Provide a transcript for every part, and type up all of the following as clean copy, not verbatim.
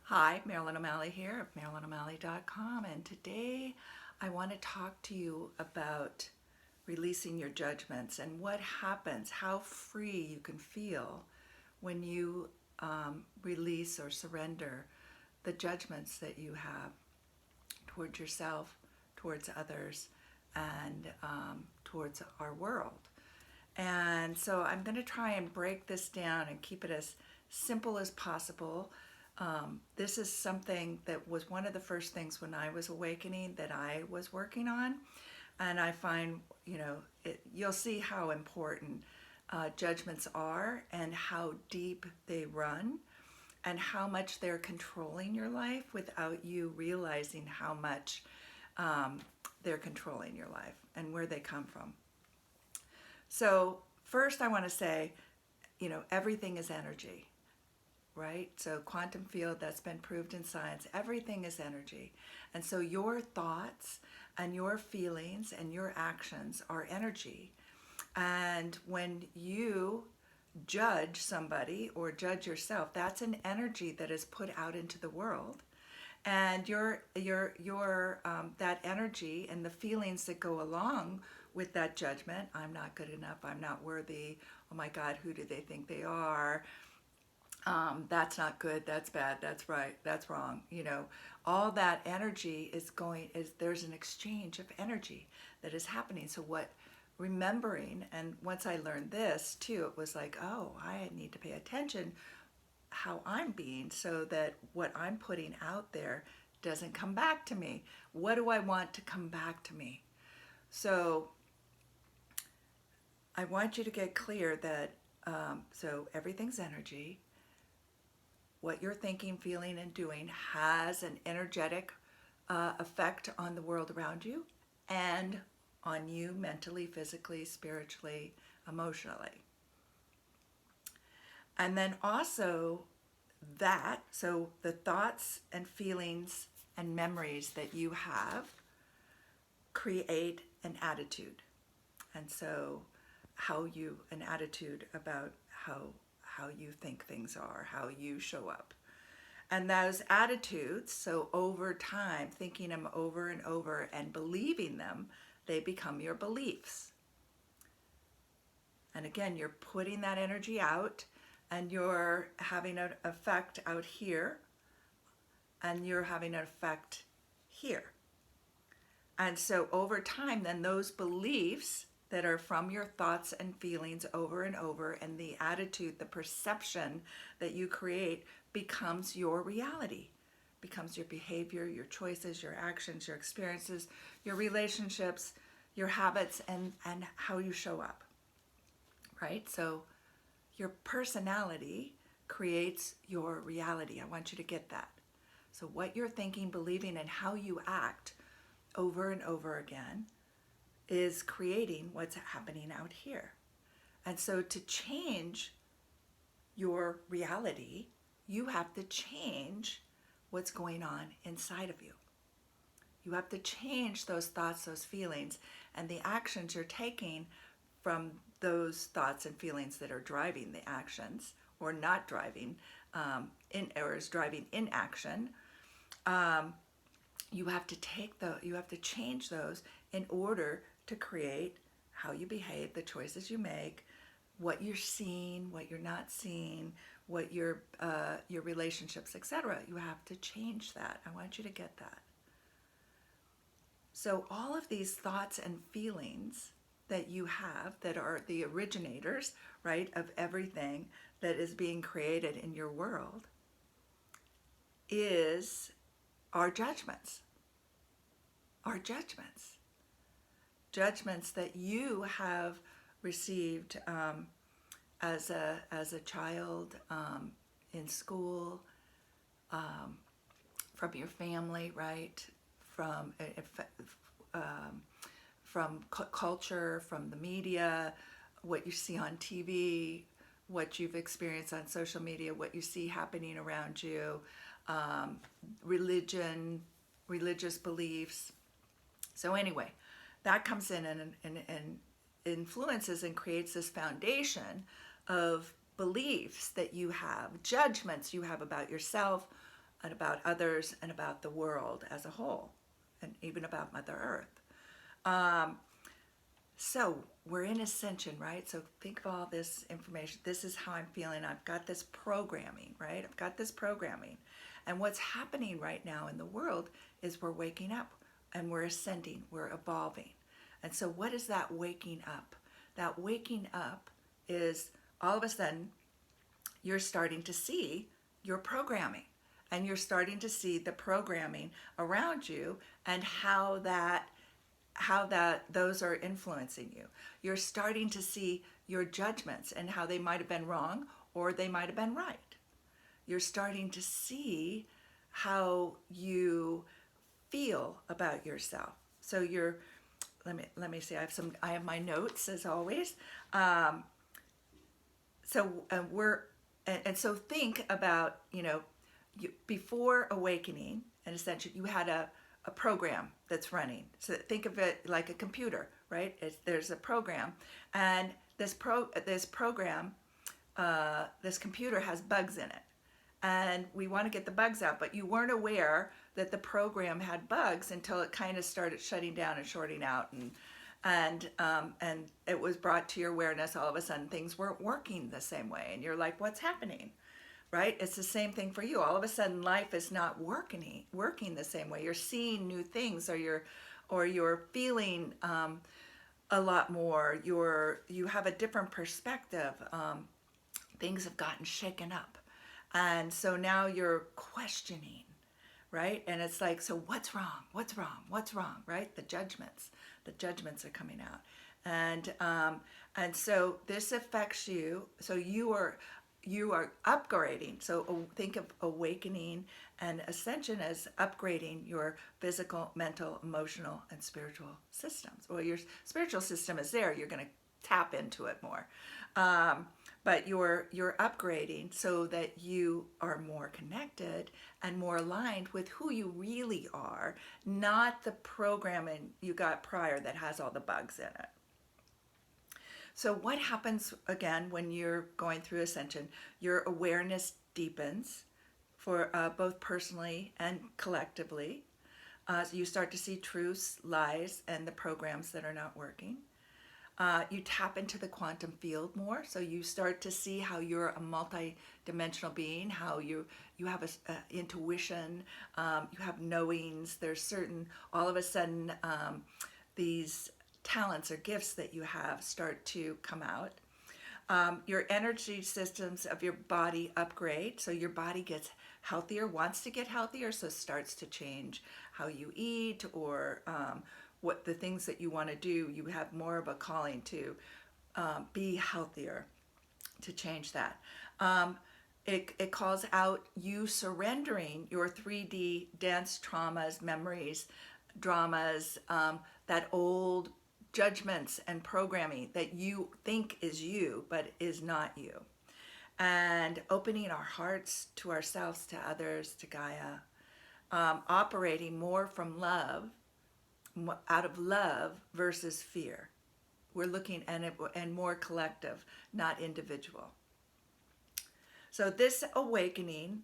Hi, Marilyn O'Malley here of MarilynO'Malley.com, and today I want to talk to you about releasing your judgments and what happens, how free you can feel when you release or surrender the judgments that you have towards yourself, towards others, and towards our world. And so I'm going to try and break this down and keep it as simple as possible. This is something that was one of the first things when I was awakening that I was working on. And I find, you'll see how important judgments are and how deep they run and how much they're controlling your life without you realizing how much they're controlling your life and where they come from. So first I want to say, everything is energy, right? So quantum field, that's been proved in science, everything is energy. And so your thoughts and your feelings and your actions are energy. And when you judge somebody or judge yourself, that's an energy that is put out into the world. And your that energy and the feelings that go along with that judgment, I'm not good enough, I'm not worthy, oh my God, who do they think they are? That's not good, that's bad, that's right, that's wrong. All that energy there's an exchange of energy that is happening. So remembering, and once I learned this too, it was like, oh, I need to pay attention how I'm being so that what I'm putting out there doesn't come back to me. What do I want to come back to me? So I want you to get clear that so everything's energy. What you're thinking, feeling, and doing has an energetic effect on the world around you and on you mentally, physically, spiritually, emotionally. And then also so the thoughts and feelings and memories that you have create an attitude. And so an attitude about how you think things are, how you show up. And those attitudes, so over time, thinking them over and over and believing them, they become your beliefs. And again, you're putting that energy out and you're having an effect out here and you're having an effect here. And so over time, then those beliefs that are from your thoughts and feelings over and over, and the attitude, the perception that you create becomes your reality, becomes your behavior, your choices, your actions, your experiences, your relationships, your habits, and how you show up, right? So your personality creates your reality. I want you to get that. So what you're thinking, believing, and how you act over and over again is creating what's happening out here. And so to change your reality, you have to change what's going on inside of you. You have to change those thoughts, those feelings, and the actions you're taking from those thoughts and feelings that are driving the actions or not driving or is driving inaction. You have to change those in order to create how you behave, the choices you make, what you're seeing, what you're not seeing, what your relationships, etc. You have to change that. I want you to get that. So all of these thoughts and feelings that you have that are the originators, right, of everything that is being created in your world are judgments. Are judgments. Judgments that you have received as a child, in school, from your family, right? From culture, from the media, what you see on TV, what you've experienced on social media, what you see happening around you, religion, religious beliefs. So anyway, that comes in and influences and creates this foundation of beliefs that you have, judgments you have about yourself and about others and about the world as a whole, and even about Mother Earth. So we're in Ascension, right? So think of all this information. This is how I'm feeling. I've got this programming, right? I've got this programming. And what's happening right now in the world is we're waking up and we're ascending, we're evolving. And so what is that waking up? That waking up is all of a sudden you're starting to see your programming, and you're starting to see the programming around you and how those are influencing you. You're starting to see your judgments and how they might have been wrong or they might have been right. You're starting to see how you feel about yourself. So let me see. I have my notes as always. So think about, before awakening and Ascension, you had a program that's running. So think of it like a computer, right? There's a program, and this program, this computer has bugs in it, and we want to get the bugs out. But you weren't aware that the program had bugs until it kind of started shutting down and shorting out, and it was brought to your awareness. All of a sudden, things weren't working the same way, and you're like, "What's happening?" Right? It's the same thing for you. All of a sudden, life is not working the same way. You're seeing new things, or you're feeling a lot more. You have a different perspective. Things have gotten shaken up, and so now you're questioning, right? And it's like, so what's wrong? What's wrong? What's wrong? Right? The judgments are coming out, and so this affects you. So you are upgrading. So think of awakening and Ascension as upgrading your physical, mental, emotional, and spiritual systems. Well, your spiritual system is there. You're going to tap into it more. But you're upgrading so that you are more connected and more aligned with who you really are, not the programming you got prior that has all the bugs in it. So what happens again when you're going through Ascension? Your awareness deepens for both personally and collectively. So you start to see truths, lies, and the programs that are not working. You tap into the quantum field more, so you start to see how you're a multi-dimensional being, how you have a intuition, you have knowings. There's certain, all of a sudden, these talents or gifts that you have start to come out. Your energy systems of your body upgrade, so your body gets healthier, wants to get healthier, so starts to change how you eat, or what the things that you want to do. You have more of a calling to be healthier, to change that. It calls out you surrendering your 3D dense traumas, memories, dramas, that old judgments and programming that you think is you but is not you, and opening our hearts to ourselves, to others, to Gaia, operating more from love, out of love versus fear. We're looking and more collective, not individual. So this awakening,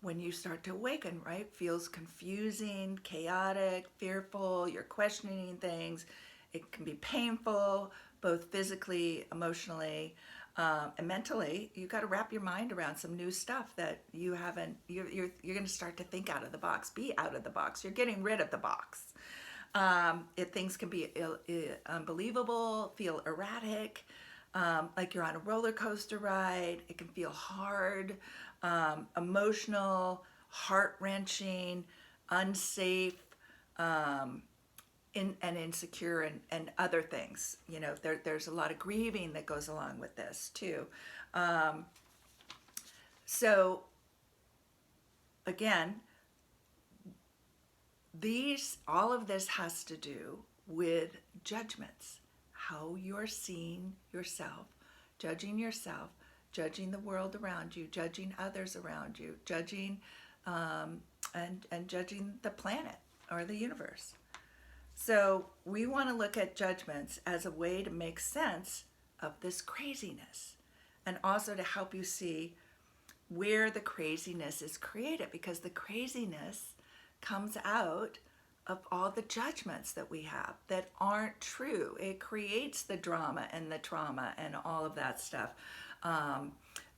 when you start to awaken, right, feels confusing, chaotic, fearful. You're questioning things. It can be painful, both physically, emotionally, and mentally. You've got to wrap your mind around some new stuff that you haven't. You're going to start to think out of the box, be out of the box. You're getting rid of the box. Things can be unbelievable, feel erratic, like you're on a roller coaster ride. It can feel hard, emotional, heart-wrenching, unsafe, and insecure, and other things. There's a lot of grieving that goes along with this too. So again, all of this has to do with judgments, how you're seeing yourself, judging the world around you, judging others around you, judging and judging the planet or the universe. So we want to look at judgments as a way to make sense of this craziness, and also to help you see where the craziness is created, because the craziness comes out of all the judgments that we have that aren't true. It creates the drama and the trauma and all of that stuff.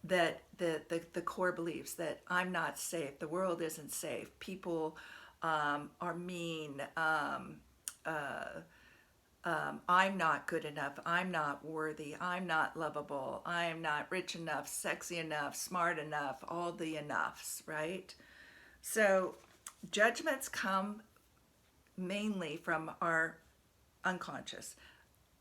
That the core beliefs that I'm not safe, the world isn't safe, people are mean, I'm not good enough, I'm not worthy, I'm not lovable, I am not rich enough, sexy enough, smart enough, all the enoughs, right? So judgments come mainly from our unconscious.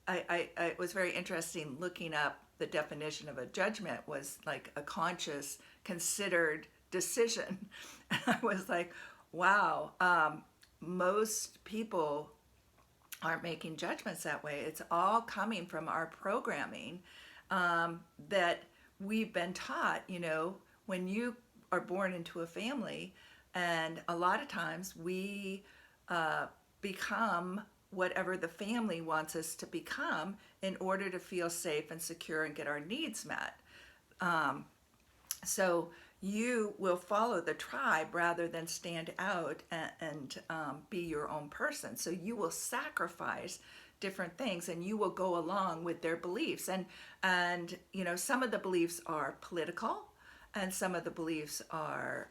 It was very interesting looking up the definition of a judgment was like a conscious, considered decision. And I was like, wow, most people aren't making judgments that way. It's all coming from our programming that we've been taught. When you are born into a family, and a lot of times we become whatever the family wants us to become in order to feel safe and secure and get our needs met. So you will follow the tribe rather than stand out and be your own person. So you will sacrifice different things, and you will go along with their beliefs. And some of the beliefs are political, and some of the beliefs are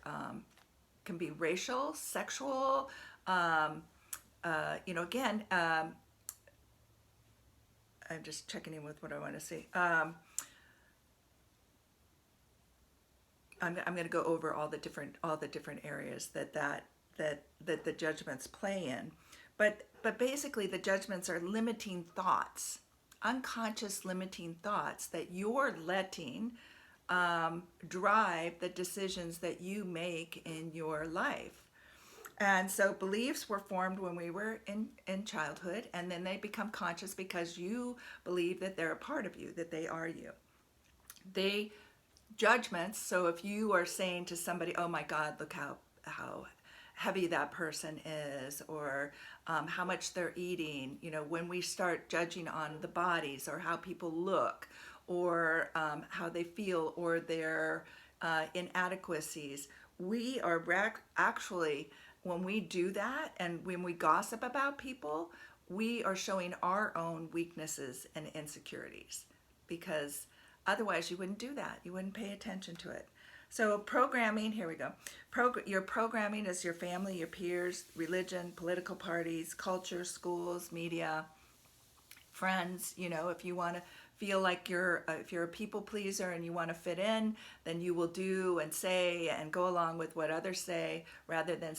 can be racial, sexual. Again, I'm just checking in with what I want to say. I'm going to go over all the different areas that the judgments play in, but basically the judgments are limiting thoughts, unconscious limiting thoughts that you're letting drive the decisions that you make in your life. And so beliefs were formed when we were in childhood, and then they become conscious because you believe that they're a part of you, that they are you. Judgments, so if you are saying to somebody, oh my God, look how heavy that person is, or how much they're eating, when we start judging on the bodies or how people look, or how they feel, or their inadequacies, we are actually, when we do that and when we gossip about people, we are showing our own weaknesses and insecurities, because otherwise you wouldn't do that. You wouldn't pay attention to it. So programming, here we go. Your programming is your family, your peers, religion, political parties, culture, schools, media, friends. If you want to feel like if you're a people pleaser and you want to fit in, then you will do and say and go along with what others say, rather than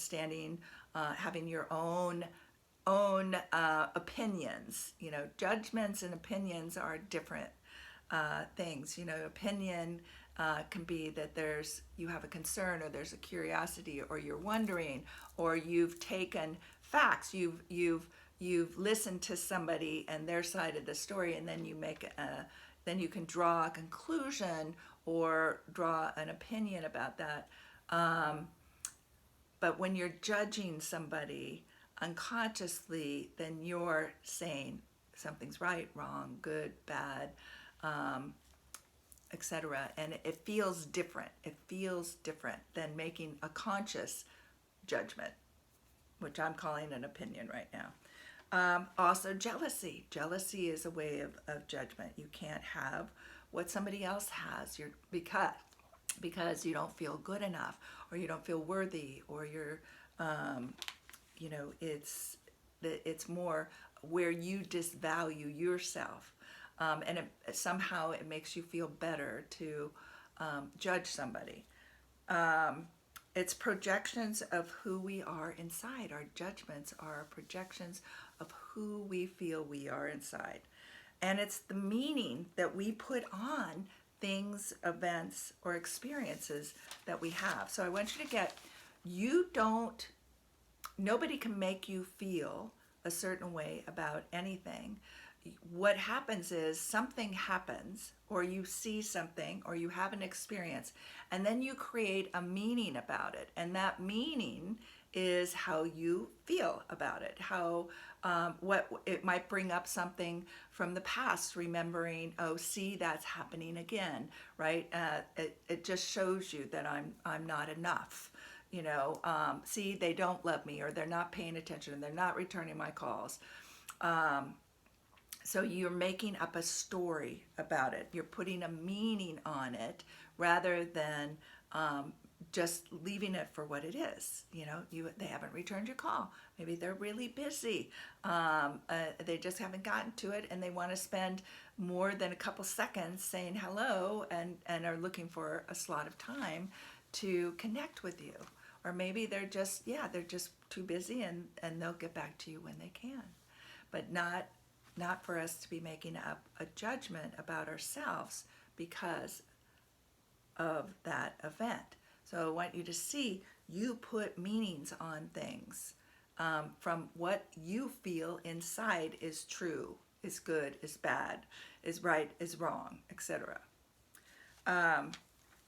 having your own opinions. Judgments and opinions are different things. Opinion can be that you have a concern, or there's a curiosity, or you're wondering, or you've taken facts, you've listened to somebody and their side of the story, and then then you can draw a conclusion or draw an opinion about that. But when you're judging somebody unconsciously, then you're saying something's right, wrong, good, bad, etc. And it feels different. It feels different than making a conscious judgment, which I'm calling an opinion right now. Also, jealousy. Jealousy is a way of judgment. You can't have what somebody else has because you don't feel good enough, or you don't feel worthy, or you're, it's more where you disvalue yourself. And somehow it makes you feel better to judge somebody. It's projections of who we are inside. Our judgments are projections of who we feel we are inside. And it's the meaning that we put on things, events, or experiences that we have. So I want you to get, nobody can make you feel a certain way about anything. what happens is something happens, or you see something, or you have an experience, and then you create a meaning about it. And that meaning is how you feel about it, how what it might bring up something from the past, remembering, oh, see, that's happening again, right? It just shows you that I'm not enough. See, they don't love me, or they're not paying attention, and they're not returning my calls. So you're making up a story about it. You're putting a meaning on it rather than just leaving it for what it is. They haven't returned your call. Maybe they're really busy. They just haven't gotten to it, and they want to spend more than a couple seconds saying hello, and are looking for a slot of time to connect with you. Or maybe they're just too busy, and they'll get back to you when they can. But not for us to be making up a judgment about ourselves because of that event. So I want you to see you put meanings on things from what you feel inside is true, is good, is bad, is right, is wrong, etc.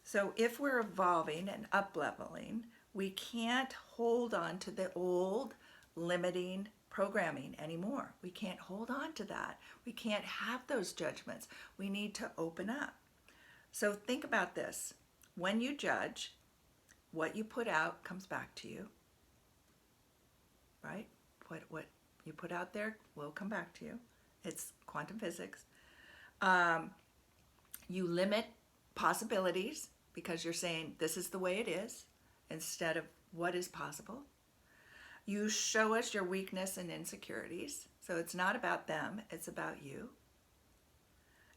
So if we're evolving and up-leveling, we can't hold on to the old limiting programming anymore. We can't hold on to that. We can't have those judgments. We need to open up. So think about this. When you judge, what you put out comes back to you, right? What you put out there will come back to you. It's quantum physics. You limit possibilities because you're saying this is the way it is instead of what is possible. You show us your weakness and insecurities. So it's not about them, it's about you.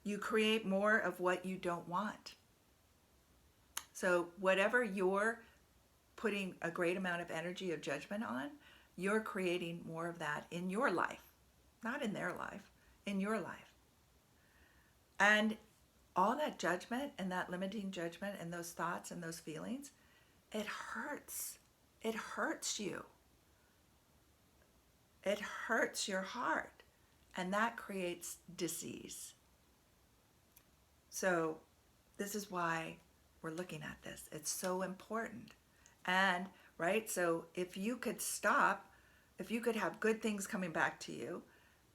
You create more of what you don't want. So whatever you're putting a great amount of energy of judgment on, you're creating more of that in your life. Not in their life, in your life. And all that judgment and that limiting judgment and those thoughts and those feelings, it hurts. It hurts you. It hurts your heart, and that creates disease. So this is why we're looking at this. It's so important. And, right, so if you could stop, if you could have good things coming back to you,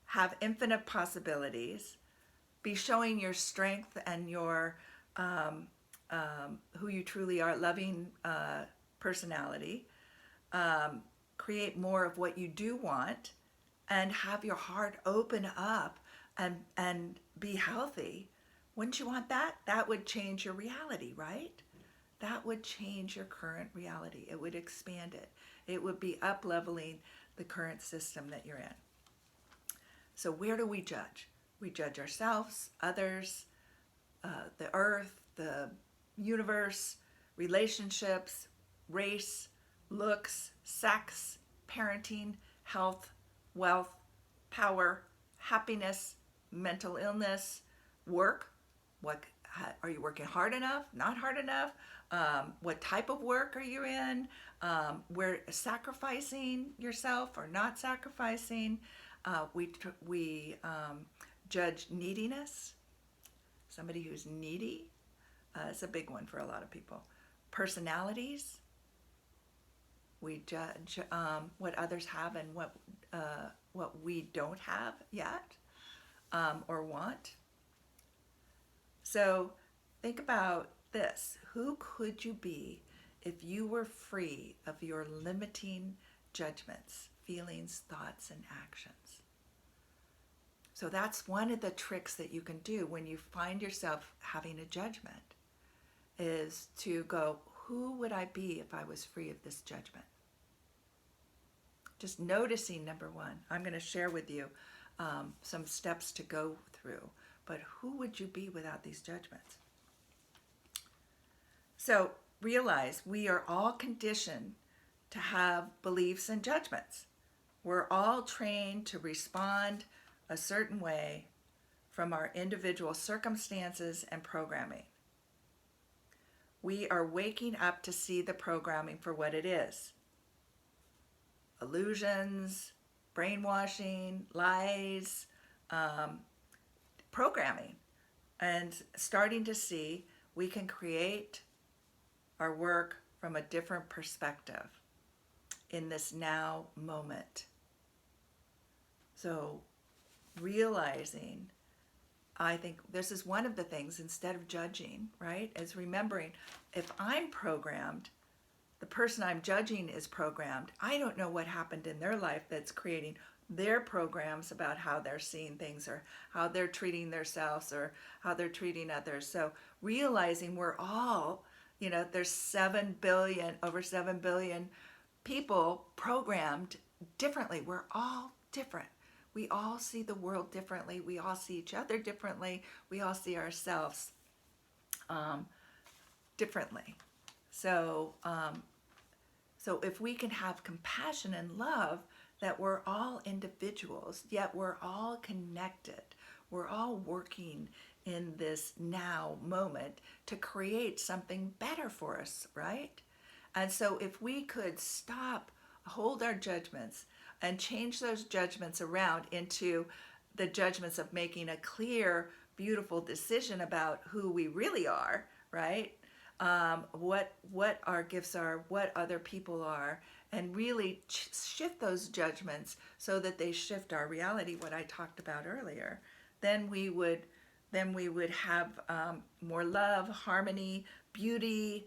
have infinite possibilities, be showing your strength and your who you truly are, loving personality, create more of what you do want, and have your heart open up and be healthy. Wouldn't you want that? That would change your reality, right? That would change your current reality. It would expand it. It would be up-leveling the current system that you're in. So where do we judge? We judge ourselves, others, the earth, the universe, relationships, race, looks, sex, parenting, health, wealth, power, happiness, mental illness, work. What are you working hard enough? Not hard enough? What type of work are you in? Where sacrificing yourself or not sacrificing? We judge neediness. Somebody who's needy is a big one for a lot of people. Personalities. We judge what others have and what we don't have yet or want. So think about this. Who could you be if you were free of your limiting judgments, feelings, thoughts, and actions? So that's one of the tricks that you can do when you find yourself having a judgment, is to go, who would I be if I was free of this judgment? Just noticing, number one. I'm going to share with you some steps to go through. But who would you be without these judgments? So realize we are all conditioned to have beliefs and judgments. We're all trained to respond a certain way from our individual circumstances and programming. We are waking up to see the programming for what it is. Illusions, brainwashing, lies, programming and starting to see we can create our work from a different perspective in this now moment. So realizing, I think this is one of the things, instead of judging, right, is remembering if I'm programmed, the person I'm judging is programmed. I don't know what happened in their life that's creating their programs about how they're seeing things or how they're treating themselves or how they're treating others. So realizing we're all, there's over 7 billion people programmed differently. We're all different. We all see the world differently. We all see each other differently. We all see ourselves differently. So if we can have compassion and love, that we're all individuals, yet we're all connected. We're all working in this now moment to create something better for us, right? And so if we could hold our judgments and change those judgments around into the judgments of making a clear, beautiful decision about who we really are, right? What our gifts are, what other people are, and really shift those judgments so that they shift our reality, what I talked about earlier, then we would have more love, harmony, beauty,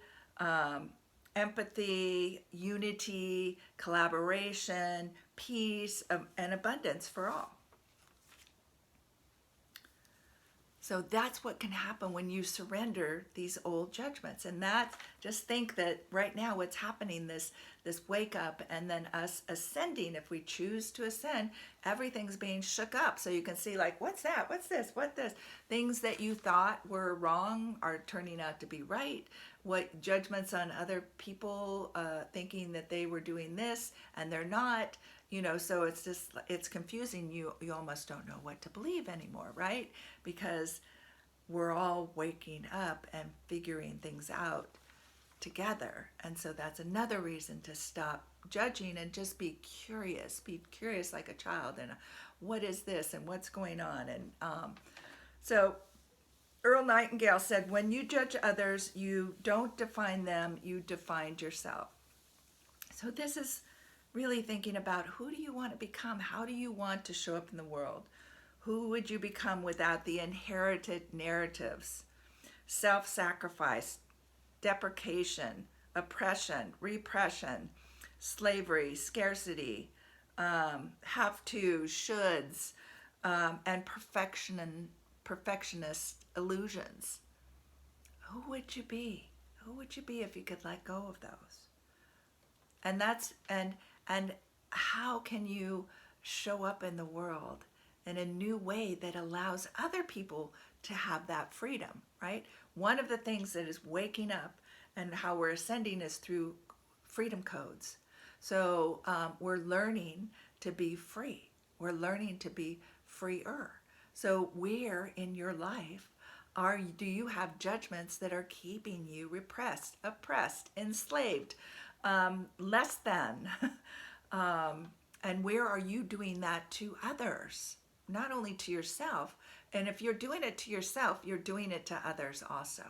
empathy, unity, collaboration, peace, and abundance for all. So that's what can happen when you surrender these old judgments. And just think that right now what's happening, this wake up and then us ascending, if we choose to ascend, everything's being shook up. So you can see like, what's that? What's this? What this? Things that you thought were wrong are turning out to be right. What judgments on other people, thinking that they were doing this and they're not, so it's confusing. You almost don't know what to believe anymore, right? Because we're all waking up and figuring things out together. And so that's another reason to stop judging and just be curious like a child, and what is this and what's going on. And so Earl Nightingale said, when you judge others, you don't define them, you defined yourself. So this is really thinking about, who do you want to become? How do you want to show up in the world? Who would you become without the inherited narratives? Self-sacrifice, deprecation, oppression, repression, slavery, scarcity, have to, shoulds, and perfectionist illusions. Who would you be? Who would you be if you could let go of those? And how can you show up in the world in a new way that allows other people to have that freedom, right? One of the things that is waking up and how we're ascending is through freedom codes. So we're learning to be free. We're learning to be freer. So where in your life do you have judgments that are keeping you repressed, oppressed, enslaved, less than? And where are you doing that to others? Not only to yourself. And if you're doing it to yourself, you're doing it to others also.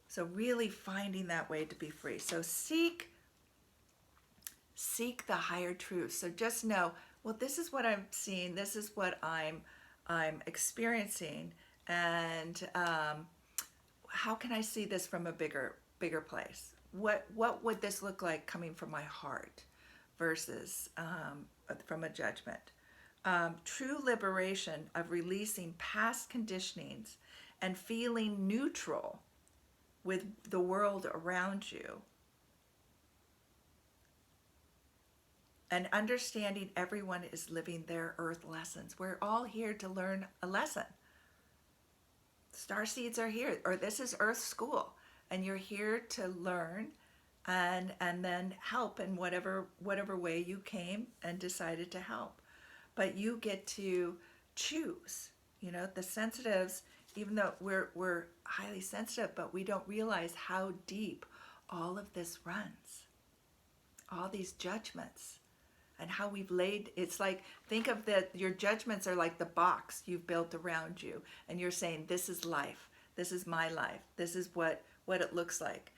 So really finding that way to be free. So seek the higher truth. So just know, well, this is what I'm seeing. This is what I'm experiencing. And how can I see this from a bigger place? What would this look like coming from my heart versus from a judgment? True liberation of releasing past conditionings and feeling neutral with the world around you. And understanding everyone is living their earth lessons. We're all here to learn a lesson. Star seeds are here, or this is Earth School, and you're here to learn and then help in whatever way you came and decided to help. But you get to choose. The sensitives, even though we're highly sensitive, but we don't realize how deep all of this runs. All these judgments. and how we've laid, it's like, think of that, your judgments are like the box you've built around you, and you're saying, this is life, this is my life, this is what it looks like.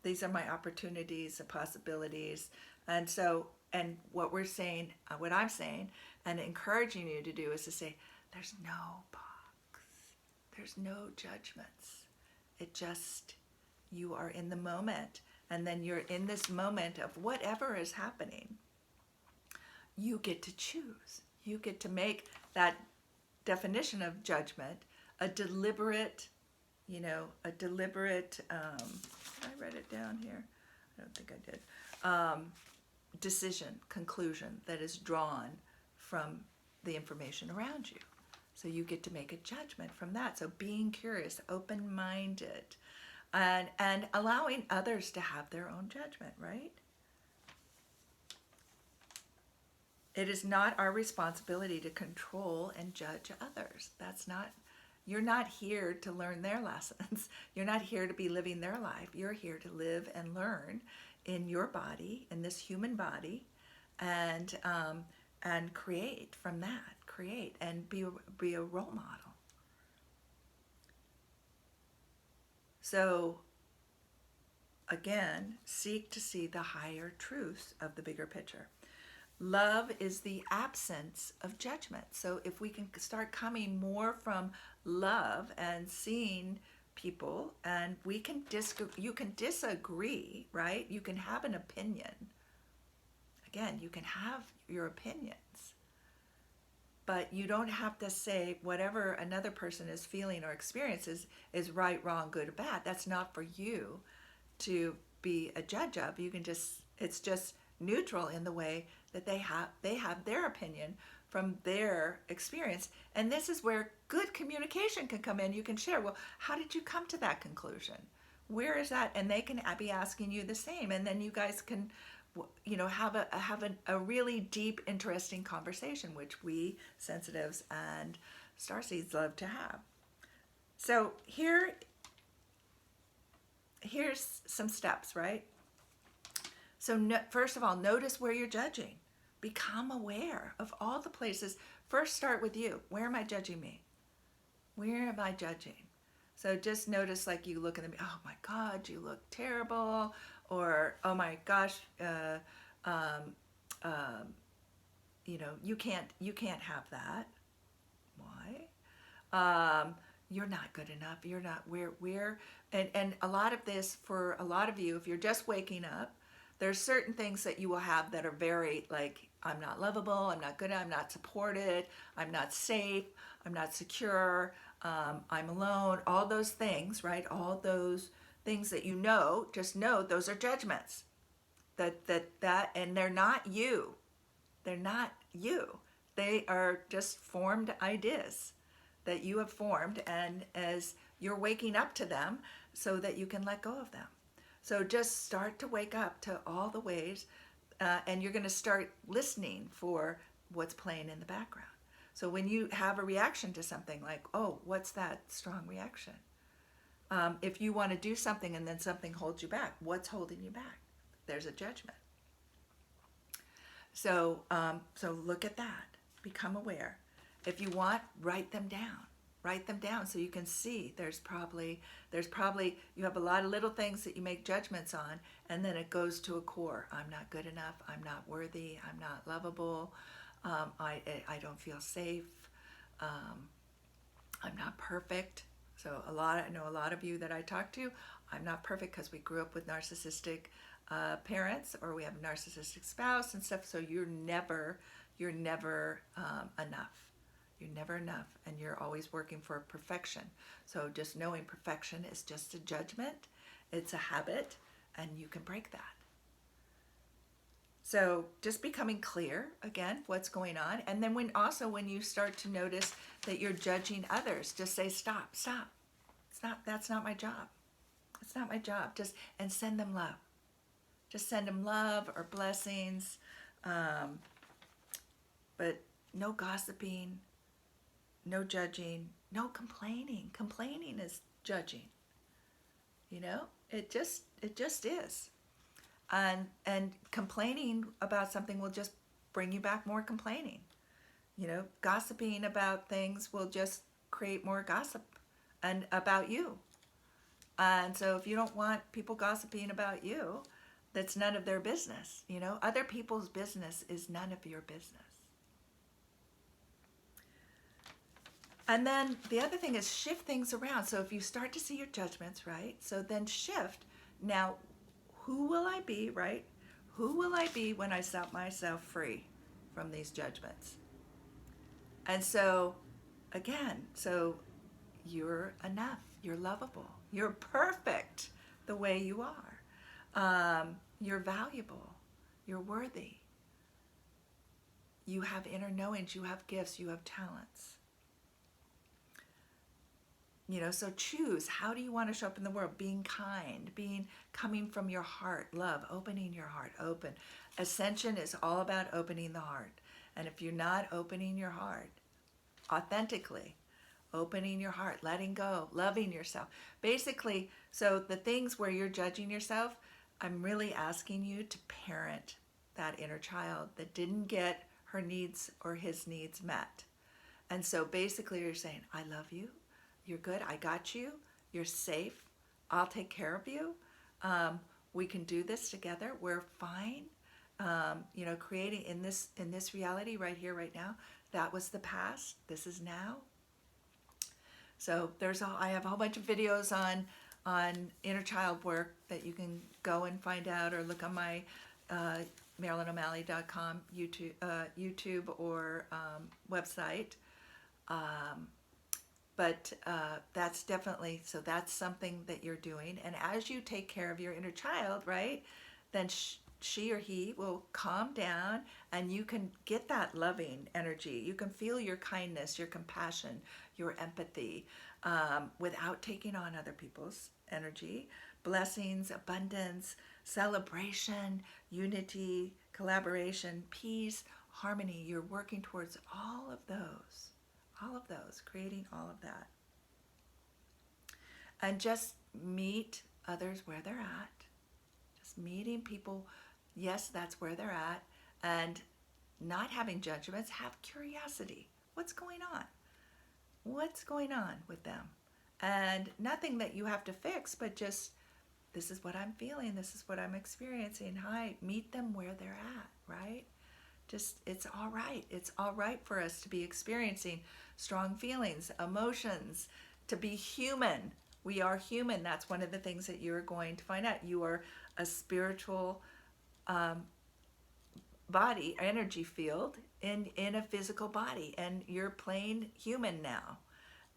These are my opportunities and possibilities. And so, and what we're saying, what I'm saying and encouraging you to do is to say, there's no box, there's no judgments. It just, you are in the moment, and then you're in this moment of whatever is happening. You get to choose. You get to make that definition of judgment a deliberate, I read it down here. I don't think I did. Decision, conclusion that is drawn from the information around you. So you get to make a judgment from that. So being curious, open-minded, and allowing others to have their own judgment, right? It is not our responsibility to control and judge others. You're not here to learn their lessons. You're not here to be living their life. You're here to live and learn in your body, in this human body, and create from that. Create and be a role model. So, again, seek to see the higher truths of the bigger picture. Love is the absence of judgment. So if we can start coming more from love and seeing people, and you can disagree, right? You can have an opinion. Again, you can have your opinions, but you don't have to say whatever another person is feeling or experiences is right, wrong, good, or bad. That's not for you to be a judge of. You can just, it's just neutral in the way that they have their opinion from their experience. And this is where good communication can come in. You can share, well, how did you come to that conclusion? Where is that? And they can be asking you the same. And then you guys can, have a really deep, interesting conversation, which we sensitives and starseeds love to have. So here's some steps, right? So first of all, notice where you're judging. Become aware of all the places. First, start with you. Where am I judging me? Where am I judging? So just notice, like, you look in the mirror, oh my God, you look terrible, or oh my gosh, you can't have that. Why? You're not good enough. You're not and a lot of this, for a lot of you, if you're just waking up, there's certain things that you will have that are very, like, I'm not lovable, I'm not good, I'm not supported, I'm not safe, I'm not secure, I'm alone, all those things, right? All those things that just know those are judgments. And they're not you. They're not you. They are just formed ideas that you have formed, and as you're waking up to them so that you can let go of them. So just start to wake up to all the ways, and you're going to start listening for what's playing in the background. So when you have a reaction to something, like, oh, what's that strong reaction? If you want to do something and then something holds you back, what's holding you back? There's a judgment. So look at that. Become aware. If you want, write them down. Write them down so you can see there's probably you have a lot of little things that you make judgments on, and then it goes to a core. I'm not good enough. I'm not worthy. I'm not lovable. I don't feel safe. I'm not perfect. So I know a lot of you that I talk to, I'm not perfect because we grew up with narcissistic parents, or we have a narcissistic spouse and stuff. So you're never enough. You're never enough, and you're always working for perfection. So just knowing perfection is just a judgment, it's a habit, and you can break that. So just becoming clear, again, what's going on. And then when you start to notice that you're judging others, just say, stop. That's not my job. It's not my job. And send them love. Just send them love or blessings. But no gossiping, no judging, no complaining. Complaining is judging. It just is. And complaining about something will just bring you back more complaining. Gossiping about things will just create more gossip and about you. And so if you don't want people gossiping about you, that's none of their business. Other people's business is none of your business. And then the other thing is shift things around. So if you start to see your judgments, right? So then shift. Now, who will I be, right? Who will I be when I set myself free from these judgments? And so, again, so you're enough. You're lovable. You're perfect the way you are. You're valuable. You're worthy. You have inner knowings. You have gifts. You have talents. So choose, how do you want to show up in the world? Being kind, coming from your heart, love, opening your heart, open. Ascension is all about opening the heart. And if you're not opening your heart authentically, opening your heart, letting go, loving yourself. Basically, so the things where you're judging yourself, I'm really asking you to parent that inner child that didn't get her needs or his needs met. And so basically you're saying, I love you. You're good. I got you. You're safe. I'll take care of you. We can do this together. We're fine. Creating in this reality right here, right now. That was the past. This is now. So I have a whole bunch of videos on inner child work that you can go and find out, or look on my MarilynO'Malley.com YouTube or website. But that's definitely, so that's something that you're doing. And as you take care of your inner child, right, then she or he will calm down, and you can get that loving energy. You can feel your kindness, your compassion, your empathy, without taking on other people's energy. Blessings, abundance, celebration, unity, collaboration, peace, harmony. You're working towards all of those, creating all of that. And just meet others where they're at. Just meeting people, yes, that's where they're at. And not having judgments, have curiosity. What's going on? What's going on with them? And nothing that you have to fix, but just, this is what I'm feeling. This is what I'm experiencing. Hi, meet them where they're at, right? Just, it's all right. It's all right for us to be experiencing strong feelings, emotions, to be human. We are human. That's one of the things that you're going to find out. You are a spiritual body, energy field in a physical body, and you're plain human now.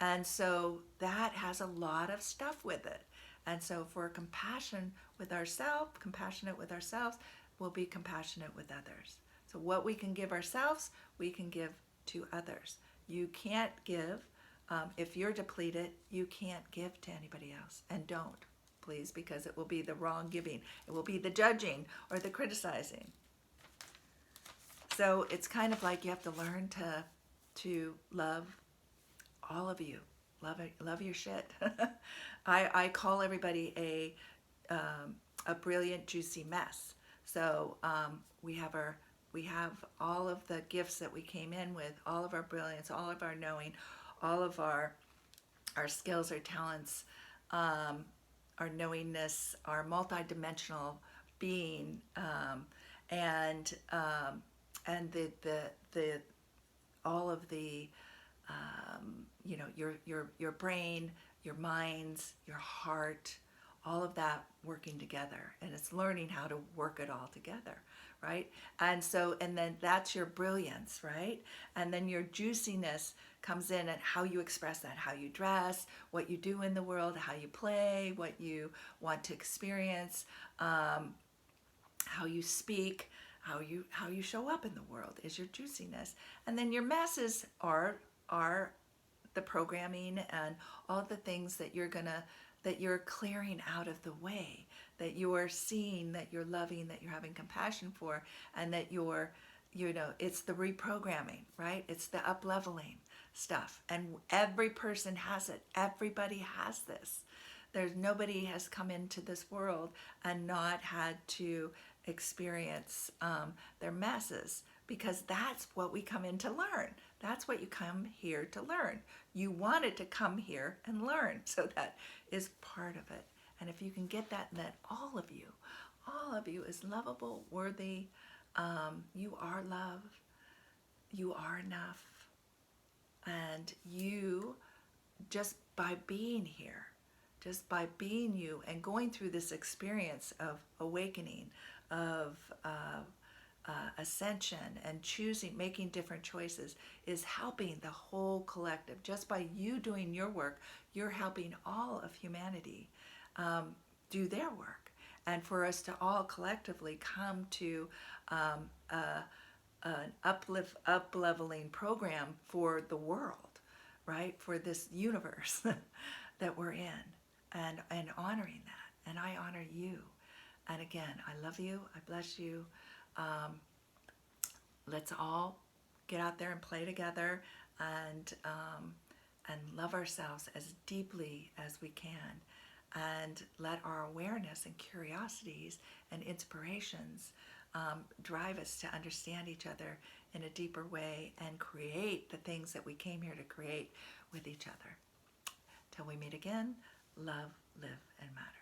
And so that has a lot of stuff with it. And so if we're compassionate with ourselves, we'll be compassionate with others. So what we can give ourselves, we can give to others. You can't give, if you're depleted, you can't give to anybody else. And don't, please, because it will be the wrong giving. It will be the judging or the criticizing. So it's kind of like you have to learn to love all of you. Love your shit. I call everybody a brilliant, juicy mess. So we have all of the gifts that we came in with, all of our brilliance, all of our knowing, all of our skills, our talents, our knowingness, our multidimensional being, and the all of the your brain, your minds, your heart, all of that working together. And it's learning how to work it all together, right? And then that's your brilliance, right? And then your juiciness comes in at how you express that, how you dress, what you do in the world, how you play, what you want to experience, how you speak, how you show up in the world is your juiciness. And then your messes are the programming and all the things that you're clearing out of the way, that you're seeing, that you're loving, that you're having compassion for, and that it's the reprogramming, right? It's the up-leveling stuff. And every person has it. Everybody has this. There's nobody has come into this world and not had to experience their messes, because that's what we come in to learn. That's what you come here to learn. You wanted to come here and learn, so that is part of it. And if you can get that, then all of you is lovable, worthy. You are love. You are enough. And you, just by being here, just by being you and going through this experience of awakening, of ascension, and choosing, making different choices, is helping the whole collective. Just by you doing your work, you're helping all of humanity do their work. And for us to all collectively come to an up-leveling program for the world, right? For this universe that we're in, and honoring that. And I honor you. And again, I love you. I bless you. Let's all get out there and play together, and love ourselves as deeply as we can, and let our awareness and curiosities and inspirations drive us to understand each other in a deeper way and create the things that we came here to create with each other. Till we meet again, love, live, and matter.